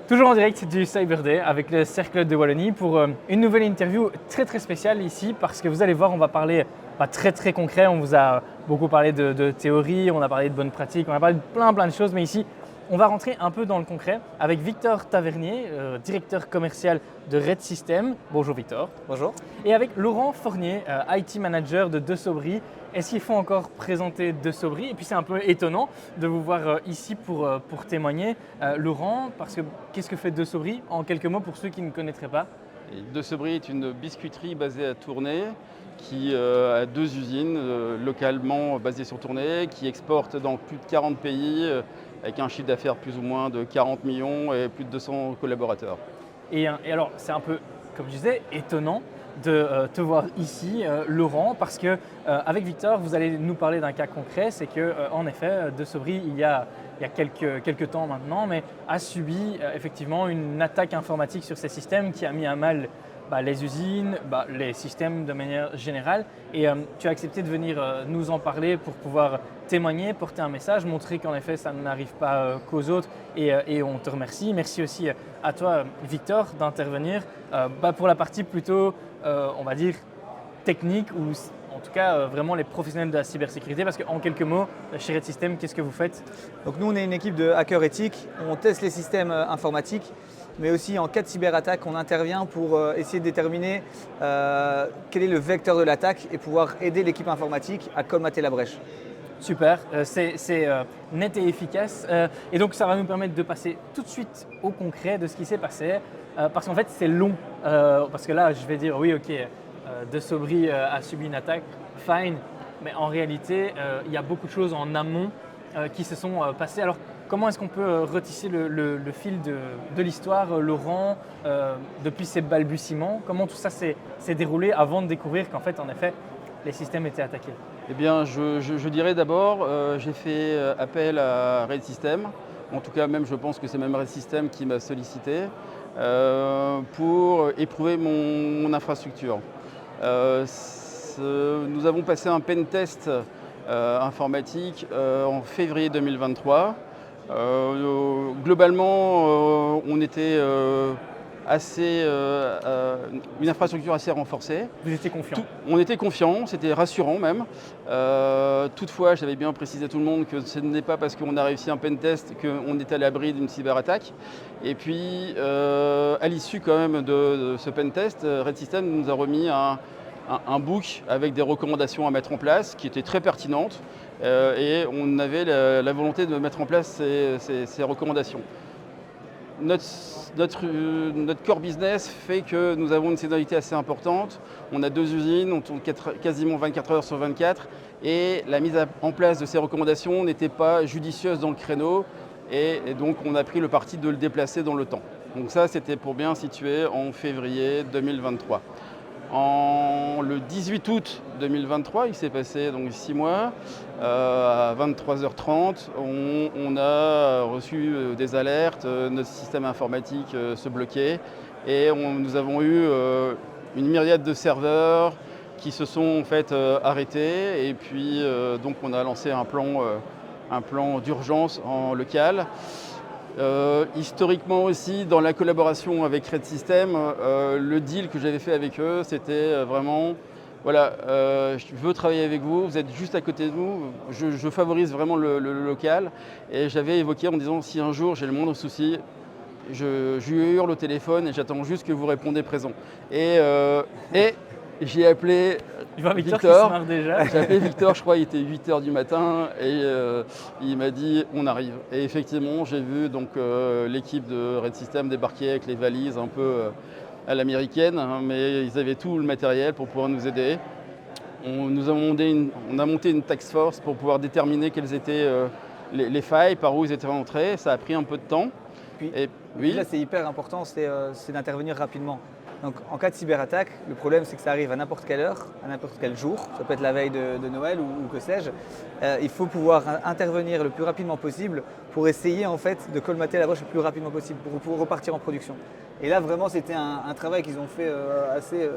Toujours en direct du Cyber Day avec le Cercle de Wallonie pour une nouvelle interview très spéciale ici parce que vous allez voir, on va parler très concret. On vous a beaucoup parlé de théorie, on a parlé de bonnes pratiques, on a parlé de plein de choses, mais ici on va rentrer un peu dans le concret avec Victor Tavernier, directeur commercial de Red System. Bonjour Victor. Bonjour. Et avec Laurent Fournier, IT manager de Desobri. Est-ce qu'il faut encore présenter Desobri? Et puis c'est un peu étonnant de vous voir ici pour témoigner. Laurent, parce que qu'est-ce que fait Desobri en quelques mots pour ceux qui ne connaîtraient pas? Desobri est une biscuiterie basée à Tournai qui a 2 usines localement basées sur Tournai, qui exporte dans plus de 40 pays avec un chiffre d'affaires plus ou moins de 40 millions et plus de 200 collaborateurs. Et alors c'est un peu, comme je disais, étonnant de te voir ici, Laurent, parce que avec Victor, vous allez nous parler d'un cas concret. C'est que en effet, Desobri, il y a quelques temps maintenant, mais a subi effectivement une attaque informatique sur ses systèmes qui a mis à mal les usines, les systèmes de manière générale. Et tu as accepté de venir nous en parler pour pouvoir témoigner, porter un message, montrer qu'en effet ça n'arrive pas qu'aux autres, et on te remercie. Merci aussi à toi Victor d'intervenir pour la partie plutôt on va dire technique, ou en tout cas vraiment les professionnels de la cybersécurité, parce qu'en quelques mots, chez Red System, qu'est-ce que vous faites? Donc nous, on est une équipe de hackers éthiques. On teste les systèmes informatiques, mais aussi en cas de cyberattaque, on intervient pour essayer de déterminer quel est le vecteur de l'attaque et pouvoir aider l'équipe informatique à colmater la brèche. Super, c'est net et efficace. Et donc ça va nous permettre de passer tout de suite au concret de ce qui s'est passé, parce qu'en fait c'est long. Parce que là je vais dire oui ok, Desobri a subi une attaque, fine, mais en réalité il y a beaucoup de choses en amont qui se sont passées. Alors comment est-ce qu'on peut retisser le fil de l'histoire, Laurent, depuis ces balbutiements? Comment tout ça s'est déroulé avant de découvrir qu'en fait en effet les systèmes étaient attaqués? Eh bien, je dirais d'abord, j'ai fait appel à Red System. En tout cas, même je pense que c'est même Red System qui m'a sollicité pour éprouver mon infrastructure. Nous avons passé un pen test informatique en février 2023. Globalement, on était une infrastructure assez renforcée. Vous étiez confiant? On était confiant, c'était rassurant même. Toutefois, j'avais bien précisé à tout le monde que ce n'est pas parce qu'on a réussi un pen test qu'on est à l'abri d'une cyberattaque. Et puis, à l'issue quand même de ce pen test, Red System nous a remis un book avec des recommandations à mettre en place qui étaient très pertinentes. Et on avait la volonté de mettre en place ces recommandations. Notre core business fait que nous avons une saisonnalité assez importante. On a 2 usines, on tourne quasiment 24 heures sur 24, et la mise en place de ces recommandations n'était pas judicieuse dans le créneau, et donc on a pris le parti de le déplacer dans le temps. Donc ça, c'était pour bien situer en février 2023. Le 18 août 2023, il s'est passé donc 6 mois, à 23h30, on a reçu des alertes, notre système informatique se bloquait, et nous avons eu une myriade de serveurs qui se sont en fait arrêtés, et puis donc on a lancé un plan d'urgence en local. Historiquement aussi, dans la collaboration avec Red System, le deal que j'avais fait avec eux, c'était vraiment, voilà, je veux travailler avec vous, vous êtes juste à côté de nous, je favorise vraiment le local. Et j'avais évoqué en disant, si un jour j'ai le moindre souci, je hurle au téléphone et j'attends juste que vous répondez présent. Et j'ai appelé Victor. J'ai appelé Victor, je crois, il était 8h du matin, et il m'a dit on arrive. Et effectivement, j'ai vu donc l'équipe de Red System débarquer avec les valises un peu à l'américaine, hein, mais ils avaient tout le matériel pour pouvoir nous aider. On a monté une task force pour pouvoir déterminer quelles étaient les failles, par où ils étaient rentrés. Ça a pris un peu de temps. Oui. Là, c'est hyper important, c'est d'intervenir rapidement. Donc, en cas de cyberattaque, le problème c'est que ça arrive à n'importe quelle heure, à n'importe quel jour. Ça peut être la veille de Noël ou que sais-je. Il faut pouvoir intervenir le plus rapidement possible pour essayer en fait de colmater la brèche le plus rapidement possible pour pouvoir repartir en production. Et là, vraiment, c'était un travail qu'ils ont fait assez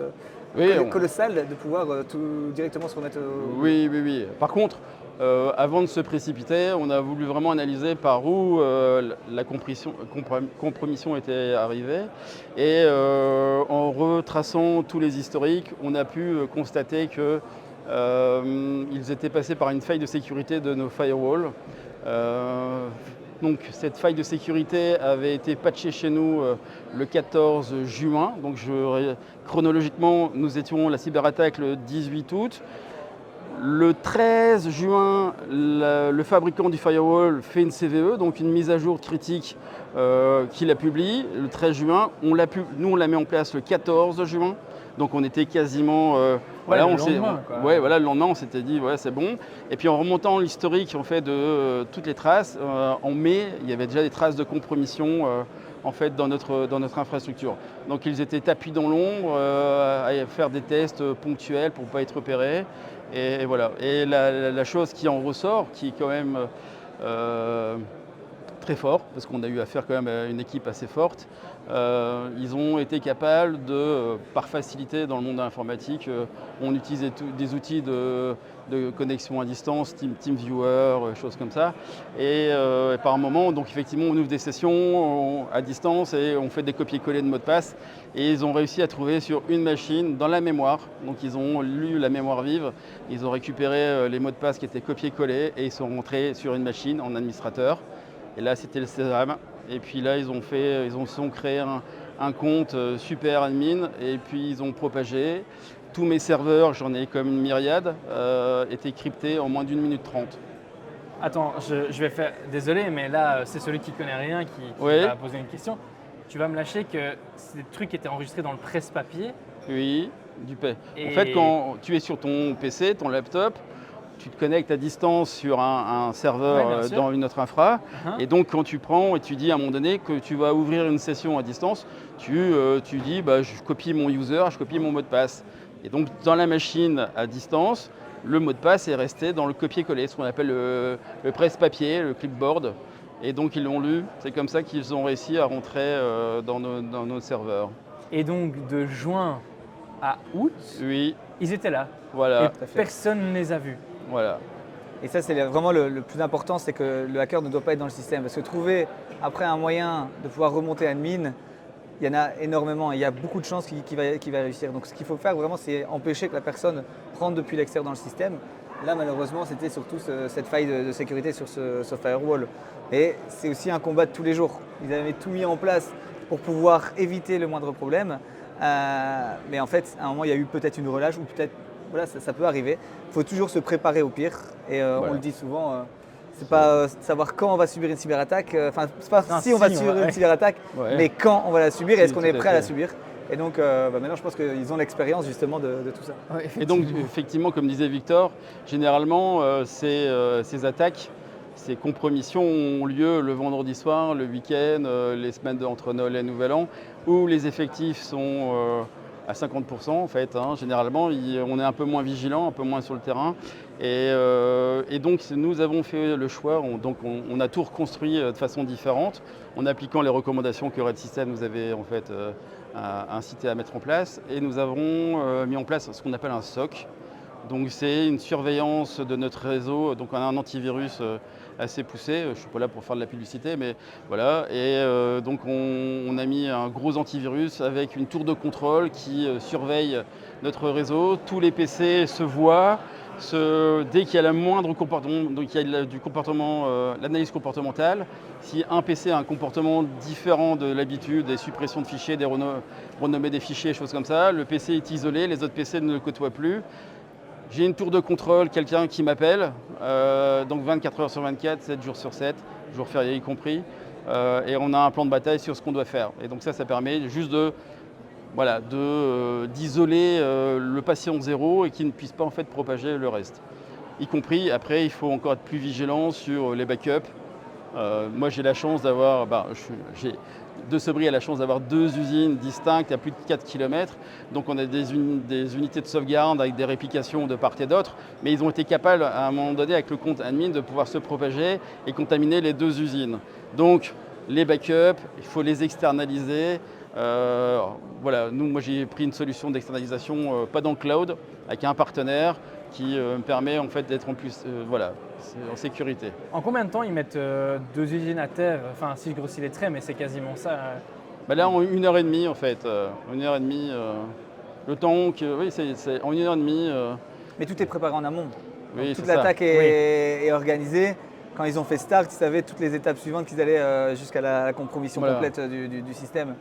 colossal de pouvoir tout directement se remettre au... Oui. Par contre, avant de se précipiter, on a voulu vraiment analyser par où la compromission était arrivée. Et en retraçant tous les historiques, on a pu constater qu'ils étaient passés par une faille de sécurité de nos firewalls. Donc cette faille de sécurité avait été patchée chez nous le 14 juin. Donc chronologiquement, nous étions la cyberattaque le 18 août. Le 13 juin, le fabricant du firewall fait une CVE, donc une mise à jour critique qu'il a publie. Le 13 juin, nous on l'a mis en place le 14 juin. Donc on était quasiment... le lendemain, quoi. Ouais, voilà, le lendemain, on s'était dit, ouais, c'est bon. Et puis en remontant l'historique en fait, de toutes les traces, en mai, il y avait déjà des traces de compromission en fait, dans notre infrastructure. Donc ils étaient tapis dans l'ombre, à faire des tests ponctuels pour ne pas être repérés. Et voilà. Et la chose qui en ressort, qui est quand même très fort, parce qu'on a eu affaire quand même à une équipe assez forte, ils ont été capables de, par facilité dans le monde de l'informatique, on utilisait des outils de connexion à distance, TeamViewer, choses comme ça. Et par moment, donc effectivement, on ouvre des sessions à distance et on fait des copier-coller de mots de passe. Et ils ont réussi à trouver sur une machine, dans la mémoire, donc ils ont lu la mémoire vive, ils ont récupéré les mots de passe qui étaient copiés-collés et ils sont rentrés sur une machine en administrateur. Et là, c'était le sésame. Et puis là, ils ont créé un compte super admin et puis ils ont propagé. Tous mes serveurs, j'en ai comme une myriade, étaient cryptés en moins d'1 minute 30. Attends, je vais faire. Désolé, mais là, c'est celui qui connaît rien qui Oui. va poser une question. Tu vas me lâcher que ces trucs étaient enregistrés dans le presse-papier. Oui, du paix. Et- En fait, quand tu es sur ton PC, ton laptop, tu te connectes à distance sur un serveur Ouais, bien sûr. dans une autre infra. Uh-huh. Et donc, quand tu prends et tu dis à un moment donné que tu vas ouvrir une session à distance, tu dis bah, je copie mon user, je copie mon mot de passe. Et donc, dans la machine à distance, le mot de passe est resté dans le copier-coller, ce qu'on appelle le presse-papier, le clipboard. Et donc, ils l'ont lu. C'est comme ça qu'ils ont réussi à rentrer dans nos serveurs. Et donc, de juin à août, Oui, ils étaient là. voilà. Et à fait. personne ne les a vus. Voilà. Et ça, c'est vraiment le plus important, c'est que le hacker ne doit pas être dans le système. Parce que trouver après un moyen de pouvoir remonter admin, il y en a énormément. Il y a beaucoup de chances qu'il va réussir. Donc ce qu'il faut faire vraiment, c'est empêcher que la personne rentre depuis l'extérieur dans le système. Là, malheureusement, c'était surtout cette faille de sécurité sur ce firewall. Et c'est aussi un combat de tous les jours. Ils avaient tout mis en place pour pouvoir éviter le moindre problème. Mais en fait, à un moment, il y a eu peut-être une relâche ou peut-être, voilà, ça peut arriver. Il faut toujours se préparer au pire. Et Voilà. on le dit souvent, c'est pas savoir quand on va subir une cyberattaque. Enfin, c'est pas Non, si on va si, subir ouais. une cyberattaque, Ouais. mais quand on va la subir et est-ce qu'on Tout est à prêt à la fait. subir. Et donc, maintenant, je pense qu'ils ont l'expérience justement de tout ça. Et donc, effectivement, comme disait Victor, généralement, ces attaques, ces compromissions ont lieu le vendredi soir, le week-end, les semaines entre Noël et Nouvel An, où les effectifs sont à 50% en fait. Généralement, on est un peu moins vigilant, un peu moins sur le terrain. Et donc, nous avons fait le choix, on a tout reconstruit de façon différente, en appliquant les recommandations que Red System nous avait en fait incité à mettre en place. Et nous avons mis en place ce qu'on appelle un SOC. Donc c'est une surveillance de notre réseau, donc on a un antivirus assez poussé, je ne suis pas là pour faire de la publicité, mais voilà. Et donc on a mis un gros antivirus avec une tour de contrôle qui surveille notre réseau. Tous les PC se voient, dès qu'il y a le moindre comportement, donc il y a du comportement, l'analyse comportementale. Si un PC a un comportement différent de l'habitude, des suppressions de fichiers, des renommées des fichiers, choses comme ça, le PC est isolé, les autres PC ne le côtoient plus. J'ai une tour de contrôle, quelqu'un qui m'appelle, donc 24 heures sur 24, 7 jours sur 7, jours fériés y compris, et on a un plan de bataille sur ce qu'on doit faire. Et donc ça permet juste d'isoler le patient zéro et qu'il ne puisse pas en fait propager le reste. Y compris, après, il faut encore être plus vigilant sur les backups. Moi, j'ai la chance d'avoir, De Sobry a la chance d'avoir 2 usines distinctes à plus de 4 km. Donc on a des unités de sauvegarde avec des réplications de part et d'autre. Mais ils ont été capables, à un moment donné, avec le compte admin, de pouvoir se propager et contaminer les 2 usines. Donc les backups, il faut les externaliser. Moi j'ai pris une solution d'externalisation, pas dans le cloud, avec un partenaire. qui me permet en fait d'être en plus en sécurité. En combien de temps ils mettent 2 usines à terre? Enfin, si je grossis les traits, mais c'est quasiment ça. Là, en 1h30 en fait. 1h30, le temps que. Oui, c'est en 1h30. Mais tout est préparé en amont. Oui, Donc, toute c'est ça. l'attaque est organisée. Quand ils ont fait start, ils savaient toutes les étapes suivantes qu'ils allaient jusqu'à la compromission complète du système.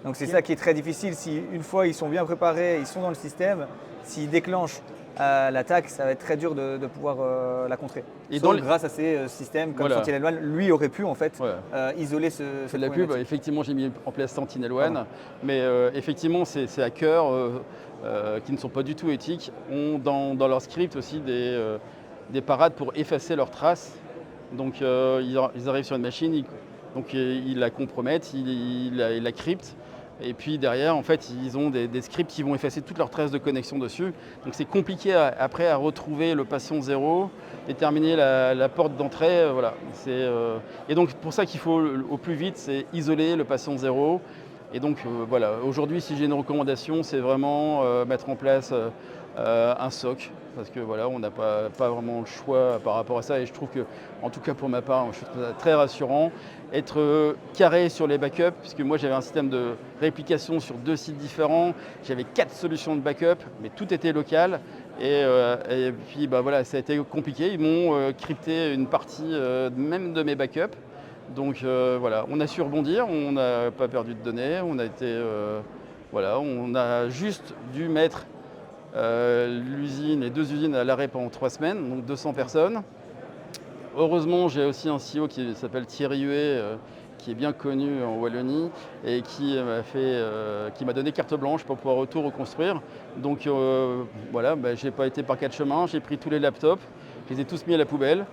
Donc c'est ça qui est très difficile. Si une fois ils sont bien préparés, ils sont dans le système, s'ils déclenchent l'attaque, ça va être très dur de pouvoir la contrer. Et donc grâce à ces systèmes comme Sentinel-1, lui aurait pu en fait isoler cette de la pub. Effectivement, j'ai mis en place Sentinel-1, mais effectivement, ces hackers qui ne sont pas du tout éthiques ont dans leur script aussi des parades pour effacer leurs traces. Donc ils arrivent sur une machine, ils la compromettent, ils la cryptent. Et puis derrière, en fait, ils ont des scripts qui vont effacer toutes leurs traces de connexion dessus. Donc c'est compliqué après à retrouver le patient 0, déterminer la porte d'entrée. Et donc pour ça qu'il faut au plus vite, c'est isoler le patient 0. Et donc aujourd'hui, si j'ai une recommandation, c'est vraiment mettre en place un SOC. Parce que on n'a pas vraiment le choix par rapport à ça. Et je trouve que, en tout cas pour ma part, je trouve ça très rassurant. Être carré sur les backups, puisque moi j'avais un système de réplication sur 2 sites différents. J'avais 4 solutions de backup, mais tout était local. Et puis ça a été compliqué. Ils m'ont crypté une partie même de mes backups. Donc on a su rebondir, on n'a pas perdu de données. On a juste dû mettre les 2 usines à l'arrêt pendant 3 semaines, donc 200 personnes. Heureusement, j'ai aussi un CEO qui s'appelle Thierry Huet, qui est bien connu en Wallonie et qui m'a donné carte blanche pour pouvoir tout reconstruire. Donc j'ai pas été par 4 chemins, j'ai pris tous les laptops, je les ai tous mis à la poubelle,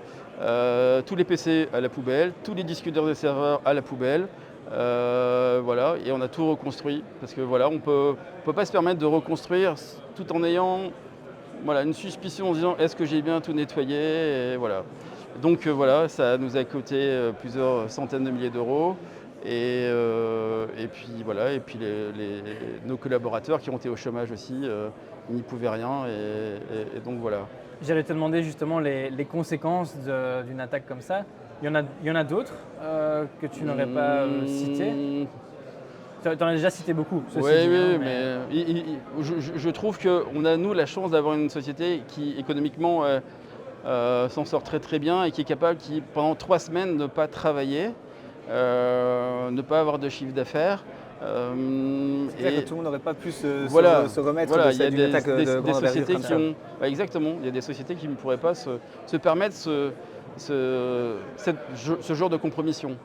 tous les PC à la poubelle, tous les disques durs de serveurs à la poubelle. Et on a tout reconstruit parce que on peut pas se permettre de reconstruire tout en ayant une suspicion en se disant est-ce que j'ai bien tout nettoyé et Donc ça nous a coûté plusieurs centaines de milliers d'euros et puis nos collaborateurs qui ont été au chômage aussi, ils n'y pouvaient rien et donc voilà. J'allais te demander justement les conséquences d'une attaque comme ça. Il y en a d'autres que tu n'aurais pas citées. Tu en as déjà cité beaucoup. Mais je trouve qu'on a, nous, la chance d'avoir une société qui, économiquement, s'en sort très très bien et qui est capable, pendant 3 semaines, ne pas travailler, ne pas avoir de chiffre d'affaires. C'est clair que tout le monde n'aurait pas pu se remettre d'une attaque de grande envergure comme ça. Exactement, il y a des sociétés qui ne pourraient pas se permettre ce genre de compromission.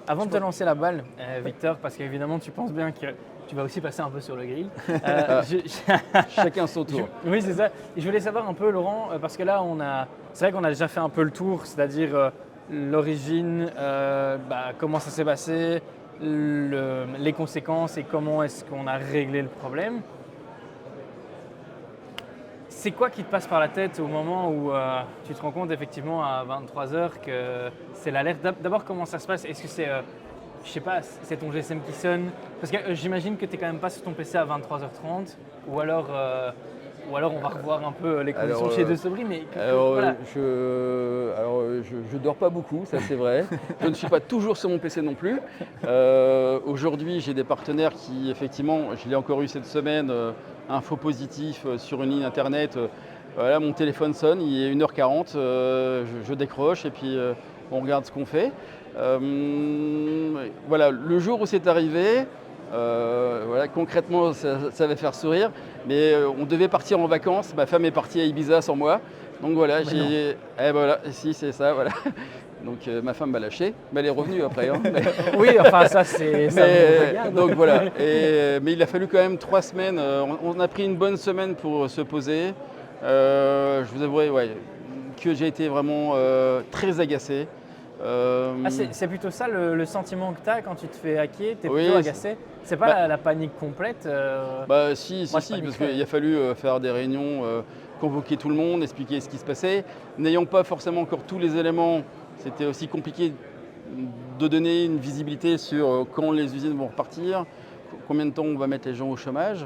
Avant de te lancer la balle, Victor, parce qu'évidemment tu penses bien que tu vas aussi passer un peu sur le grill. Chacun son tour. Oui, c'est ça. Je voulais savoir un peu, Laurent, parce que là, c'est vrai qu'on a déjà fait un peu le tour, c'est-à-dire l'origine, comment ça s'est passé, les conséquences et comment est-ce qu'on a réglé le problème. C'est quoi qui te passe par la tête au moment où tu te rends compte effectivement à 23h que c'est l'alerte? D'abord, comment ça se passe? Est-ce que c'est, je sais pas, c'est ton GSM qui sonne? Parce que j'imagine que tu n'es quand même pas sur ton PC à 23h30 ou alors on va revoir un peu les conditions chez De Sobry. Mais je dors pas beaucoup, ça c'est vrai. Je ne suis pas toujours sur mon PC non plus. Aujourd'hui, j'ai des partenaires qui, effectivement, je l'ai encore eu cette semaine, info positif sur une ligne internet. Mon téléphone sonne, il est 1h40, je décroche et puis on regarde ce qu'on fait. Le jour où c'est arrivé, concrètement, ça va faire sourire, mais on devait partir en vacances. Ma femme est partie à Ibiza sans moi. Donc si c'est ça, voilà. Donc ma femme m'a lâché, mais elle est revenue après. Oui, enfin ça c'est. Donc mais il a fallu quand même 3 semaines. On a pris une bonne semaine pour se poser. Je vous avouerai que j'ai été vraiment très agacé. C'est plutôt ça le sentiment que tu as quand tu te fais hacker, tu es plutôt agacé? C'est pas la panique complète? Si, parce qu'il a fallu faire des réunions, convoquer tout le monde, expliquer ce qui se passait. N'ayant pas forcément encore tous les éléments, c'était aussi compliqué de donner une visibilité sur quand les usines vont repartir, combien de temps on va mettre les gens au chômage.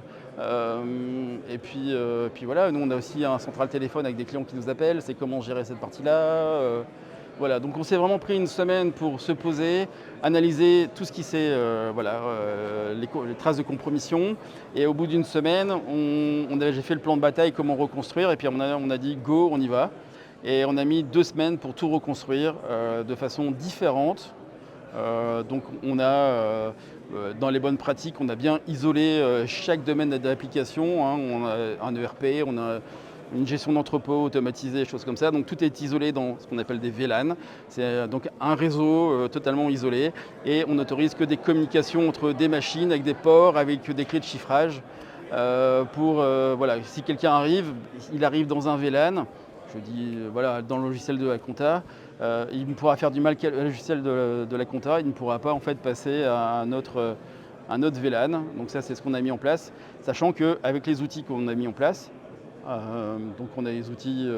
Puis voilà, nous on a aussi un central téléphone avec des clients qui nous appellent, c'est comment gérer cette partie-là. Voilà, donc on s'est vraiment pris une semaine pour se poser, analyser tout ce qui s'est, les traces de compromission. Et au bout d'une semaine, j'ai fait le plan de bataille, comment reconstruire. Et puis on a dit go, on y va. Et on a mis 2 semaines pour tout reconstruire de façon différente. Donc on a, dans les bonnes pratiques, on a bien isolé chaque domaine d'application. On a un ERP, on a une gestion d'entrepôt automatisée, choses comme ça. Donc tout est isolé dans ce qu'on appelle des VLAN. C'est donc un réseau totalement isolé. Et on n'autorise que des communications entre des machines avec des ports, avec des clés de chiffrage. Si quelqu'un arrive, il arrive dans un VLAN. Je dis, dans le logiciel de la compta, il pourra faire du mal au logiciel de la compta, il ne pourra pas en fait passer à un autre VLAN. Donc ça, c'est ce qu'on a mis en place, sachant qu'avec les outils qu'on a mis en place, donc on a les outils,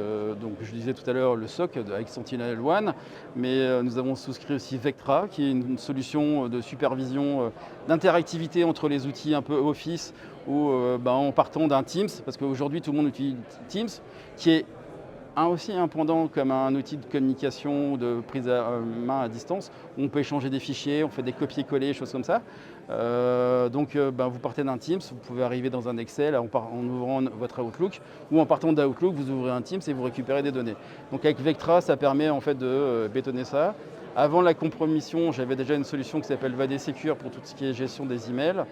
donc je disais tout à l'heure le SOC avec Sentinel-One, mais nous avons souscrit aussi Vectra, qui est une solution de supervision, d'interactivité entre les outils un peu Office, en partant d'un Teams, parce qu'aujourd'hui tout le monde utilise Teams, qui est aussi un pendant comme un outil de communication, de prise à main à distance, où on peut échanger des fichiers, on fait des copier-coller, choses comme ça. Vous partez d'un Teams, vous pouvez arriver dans un Excel en ouvrant votre Outlook, ou en partant d'Outlook, vous ouvrez un Teams et vous récupérez des données. Donc avec Vectra, ça permet en fait de bétonner ça. Avant la compromission, j'avais déjà une solution qui s'appelle VadéSecure pour tout ce qui est gestion des emails.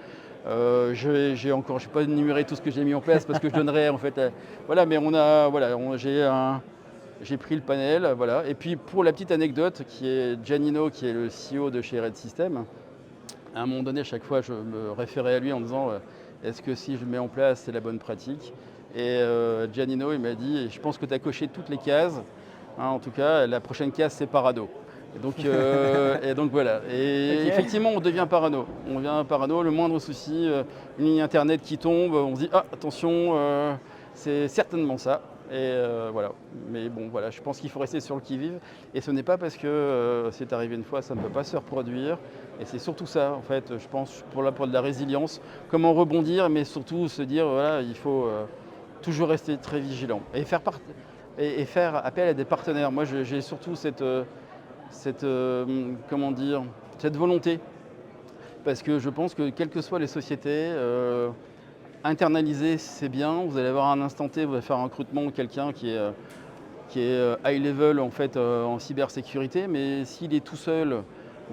Je n'ai pas énuméré tout ce que j'ai mis en place parce que je donnerais en fait. J'ai pris le panel, voilà. Et puis pour la petite anecdote, qui est Giannino, qui est le CEO de chez Red System, à un moment donné, à chaque fois, je me référais à lui en disant est-ce que si je mets en place, c'est la bonne pratique? Et Giannino, il m'a dit je pense que tu as coché toutes les cases. En tout cas, la prochaine case, c'est Parano. Et donc voilà. Et okay. Effectivement, on devient parano. On devient parano. Le moindre souci, une ligne internet qui tombe, on se dit attention, c'est certainement ça. Et voilà. Mais bon, voilà, je pense qu'il faut rester sur le qui-vive. Et ce n'est pas parce que c'est arrivé une fois, ça ne peut pas se reproduire. Et c'est surtout ça, en fait, je pense, pour de la résilience. Comment rebondir, mais surtout se dire, il faut toujours rester très vigilant. Et faire appel à des partenaires. Moi, j'ai surtout cette volonté, parce que je pense que quelles que soient les sociétés, internaliser c'est bien, vous allez avoir un instant T, vous allez faire un recrutement de quelqu'un qui est high level en fait en cybersécurité, mais s'il est tout seul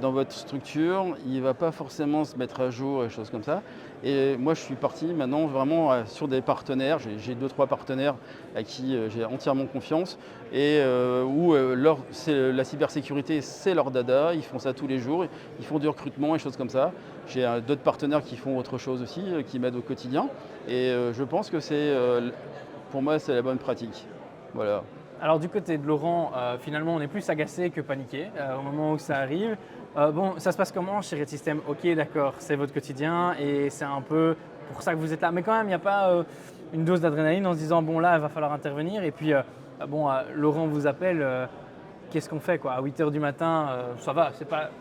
dans votre structure, il ne va pas forcément se mettre à jour et choses comme ça. Et moi, je suis parti maintenant vraiment sur des partenaires. J'ai 2-3 partenaires à qui j'ai entièrement confiance et la cybersécurité, c'est leur dada. Ils font ça tous les jours. Ils font du recrutement et choses comme ça. J'ai d'autres partenaires qui font autre chose aussi, qui m'aident au quotidien. Et je pense que pour moi, c'est la bonne pratique. Voilà. Alors du côté de Laurent, finalement, on est plus agacé que paniqué au moment où ça arrive. Ça se passe comment chez Red System? Ok, d'accord, c'est votre quotidien et c'est un peu pour ça que vous êtes là. Mais quand même, il n'y a pas une dose d'adrénaline en se disant, bon là, il va falloir intervenir. Et puis, Laurent vous appelle, qu'est-ce qu'on fait quoi? À 8h du matin, ça va.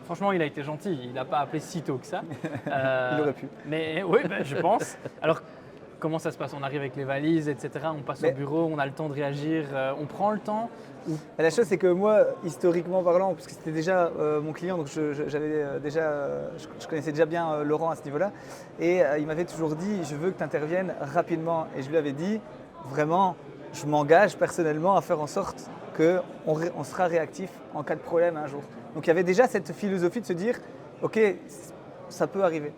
Franchement, il a été gentil, il n'a pas appelé si tôt que ça. Il aurait pu. Mais oui, je pense. Alors, comment ça se passe? On arrive avec les valises, etc. On passe au bureau, on a le temps de réagir, on prend le temps ou... La chose, c'est que moi, historiquement parlant, parce que c'était déjà mon client, donc je connaissais déjà bien Laurent à ce niveau-là, et il m'avait toujours dit « je veux que tu interviennes rapidement ». Et je lui avais dit « vraiment, je m'engage personnellement à faire en sorte qu'on sera réactif en cas de problème un jour ». Donc il y avait déjà cette philosophie de se dire « ok, ça peut arriver ».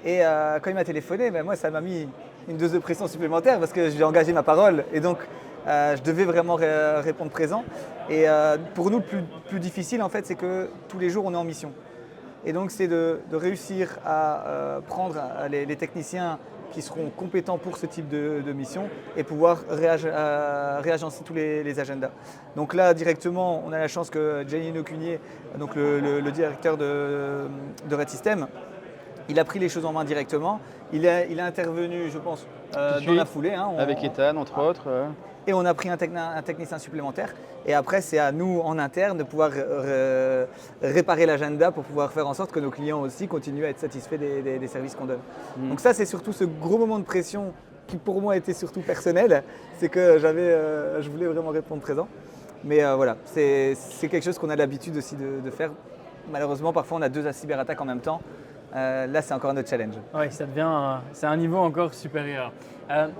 Et quand il m'a téléphoné, moi ça m'a mis une dose de pression supplémentaire parce que j'ai engagé ma parole et donc je devais vraiment répondre présent. Et pour nous, le plus difficile en fait, c'est que tous les jours on est en mission. Et donc c'est de réussir à prendre les techniciens qui seront compétents pour ce type de mission et pouvoir réagencer tous les agendas. Donc là directement, on a la chance que Giannino Cugnier, donc le directeur de Red System, il a pris les choses en main directement. Il a intervenu, je pense, dans la foulée. Avec Ethan, entre autres. et on a pris un technicien supplémentaire. Et après, c'est à nous, en interne, de pouvoir réparer l'agenda pour pouvoir faire en sorte que nos clients aussi continuent à être satisfaits des services qu'on donne. Donc ça, c'est surtout ce gros moment de pression qui pour moi était surtout personnel, c'est que je voulais vraiment répondre présent. Mais voilà, c'est quelque chose qu'on a l'habitude aussi de faire. Malheureusement, parfois, on a 2 cyberattaques en même temps. Là, c'est encore notre challenge. Oui, c'est un niveau encore supérieur.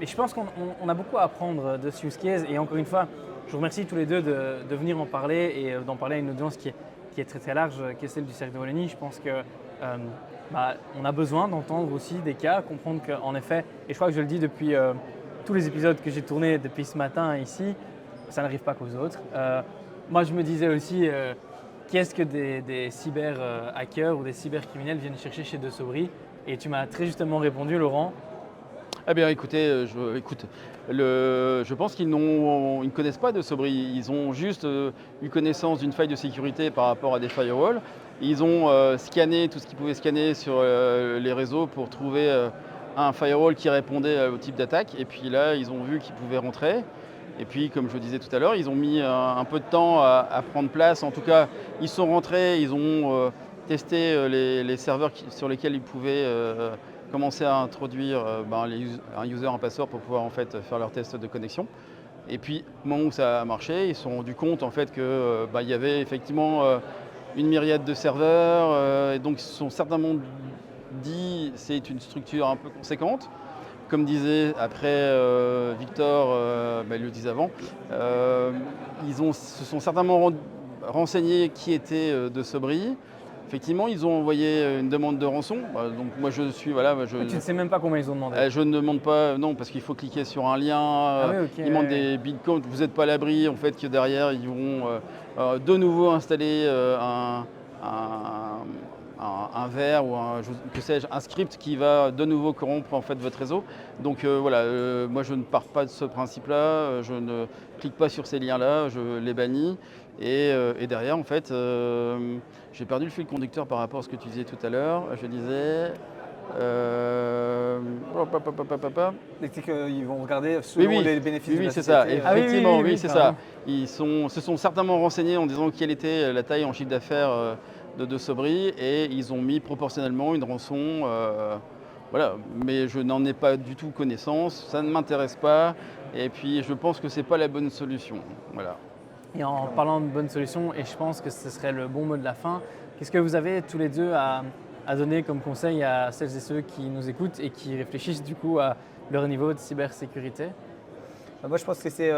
Et je pense qu'on a beaucoup à apprendre de ce use case. Et encore une fois, je vous remercie tous les deux de venir en parler et d'en parler à une audience qui est très très large, qui est celle du Cercle de Wallonie. Je pense que on a besoin d'entendre aussi des cas, comprendre qu'en effet, et je crois que je le dis depuis tous les épisodes que j'ai tournés depuis ce matin ici, ça n'arrive pas qu'aux autres. Moi, je me disais aussi, qu'est-ce que des cyber-hackers ou des cybercriminels viennent chercher chez De Sobry? Et tu m'as très justement répondu, Laurent. Eh bien, écoutez, je pense qu'ils ne connaissent pas De Sobry. Ils ont juste eu connaissance d'une faille de sécurité par rapport à des firewalls. Ils ont scanné tout ce qu'ils pouvaient scanner sur les réseaux pour trouver un firewall qui répondait au type d'attaque. Et puis là, ils ont vu qu'ils pouvaient rentrer. Et puis, comme je le disais tout à l'heure, ils ont mis un peu de temps à prendre place. En tout cas, ils sont rentrés, ils ont testé les serveurs sur lesquels ils pouvaient commencer à introduire un user, un password pour pouvoir en fait faire leur test de connexion. Et puis, au moment où ça a marché, ils se sont rendus compte en fait que il y avait effectivement une myriade de serveurs. Et donc, ils se sont certainement dit c'est une structure un peu conséquente. Comme disait après Victor, il le disait avant, se sont certainement renseignés qui était De Sobry. Effectivement, ils ont envoyé une demande de rançon. Donc moi je suis Tu ne sais même pas combien ils ont demandé. Je ne demande pas, non, parce qu'il faut cliquer sur un lien. Oui, okay, ils demandent des bitcoins. Vous n'êtes pas à l'abri en fait que derrière ils vont de nouveau installer un ver ou un script qui va de nouveau corrompre en fait votre réseau. Donc moi je ne pars pas de ce principe-là, je ne clique pas sur ces liens-là, je les bannis. Et derrière en fait, j'ai perdu le fil conducteur par rapport à ce que tu disais tout à l'heure. Je disais. C'est qu'ils vont regarder selon les bénéfices de la c'est société. ça. Effectivement, oui, c'est ça. Ils se sont certainement renseignés en disant quelle était la taille en chiffre d'affaires de Sobry et ils ont mis proportionnellement une rançon. Mais je n'en ai pas du tout connaissance, ça ne m'intéresse pas et puis je pense que ce n'est pas la bonne solution. Voilà. Et en parlant de bonne solution, et je pense que ce serait le bon mot de la fin, qu'est-ce que vous avez tous les deux à donner comme conseil à celles et ceux qui nous écoutent et qui réfléchissent du coup à leur niveau de cybersécurité? Moi je pense que c'est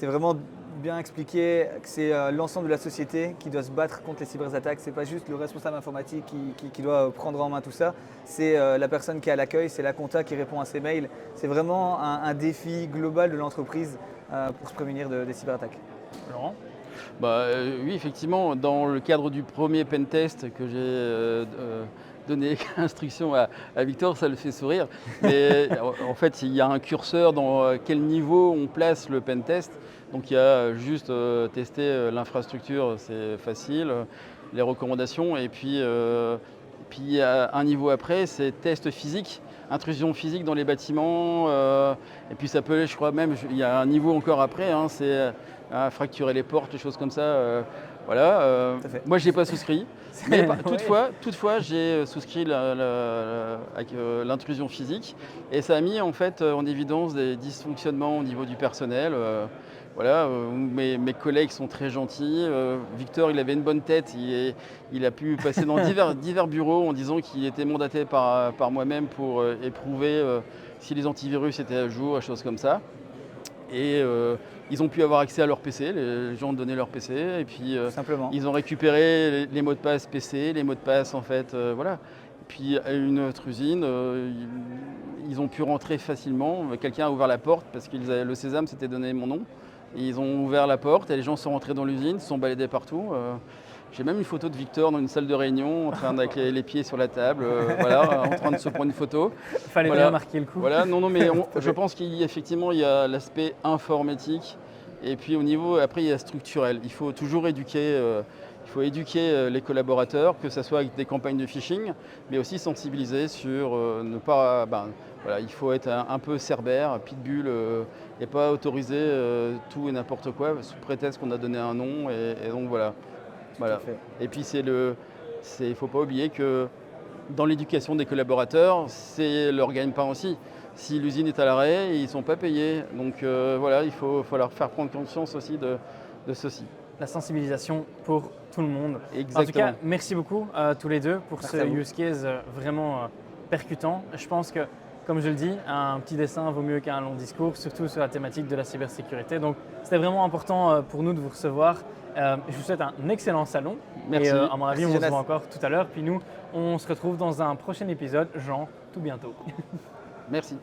vraiment bien expliqué que c'est l'ensemble de la société qui doit se battre contre les cyberattaques. Ce n'est pas juste le responsable informatique qui doit prendre en main tout ça, c'est la personne qui est à l'accueil, c'est la compta qui répond à ses mails. C'est vraiment un défi global de l'entreprise pour se prémunir des cyberattaques. Laurent? Oui, effectivement, dans le cadre du premier pentest que j'ai donné instruction à Victor, ça le fait sourire. Mais en fait, il y a un curseur dans quel niveau on place le pentest. Donc il y a juste tester l'infrastructure, c'est facile, les recommandations. Et puis il y a un niveau après, c'est test physique, intrusion physique dans les bâtiments. Et puis ça peut, je crois même, il y a un niveau encore après, c'est fracturer les portes, des choses comme ça. Moi, je n'ai pas souscrit. Mais toutefois, j'ai souscrit avec l'intrusion physique. Et ça a mis en fait en évidence des dysfonctionnements au niveau du personnel. Mes collègues sont très gentils. Victor, il avait une bonne tête. Il a pu passer dans divers bureaux en disant qu'il était mandaté par moi-même pour éprouver si les antivirus étaient à jour, des choses comme ça. Et ils ont pu avoir accès à leur PC, les gens ont donné leur PC et puis ils ont récupéré les mots de passe PC, les mots de passe en fait, Et puis à une autre usine, ils ont pu rentrer facilement. Quelqu'un a ouvert la porte parce que le sésame s'était donné mon nom. Ils ont ouvert la porte et les gens sont rentrés dans l'usine, se sont baladés partout. J'ai même une photo de Victor dans une salle de réunion, en train avec les pieds sur la table, en train de se prendre une photo. Il fallait bien marquer le coup. Mais je pense qu'effectivement, il y a l'aspect informatique. Et puis au niveau, après, il y a structurel. Il faut toujours éduquer Il faut éduquer les collaborateurs, que ce soit avec des campagnes de phishing, mais aussi sensibiliser sur ne pas. Voilà, il faut être un peu cerbère, pitbull, et pas autoriser tout et n'importe quoi sous prétexte qu'on a donné un nom. Et donc voilà. Voilà. Et puis il ne faut pas oublier que dans l'éducation des collaborateurs, c'est leur gagne-pain aussi. Si l'usine est à l'arrêt, ils ne sont pas payés. Donc voilà, il faut leur faire prendre conscience aussi de ceci. La sensibilisation pour tout le monde. Exactement. En tout cas, merci beaucoup à tous les deux pour Merci ce à vous. use case vraiment percutant. Je pense que, comme je le dis, un petit dessin vaut mieux qu'un long discours, surtout sur la thématique de la cybersécurité. Donc, c'était vraiment important pour nous de vous recevoir. Je vous souhaite un excellent salon. Merci. Et à mon avis, Merci, on se Jonas. voit encore tout à l'heure. Puis nous, on se retrouve dans un prochain épisode, Jean, tout bientôt. Merci.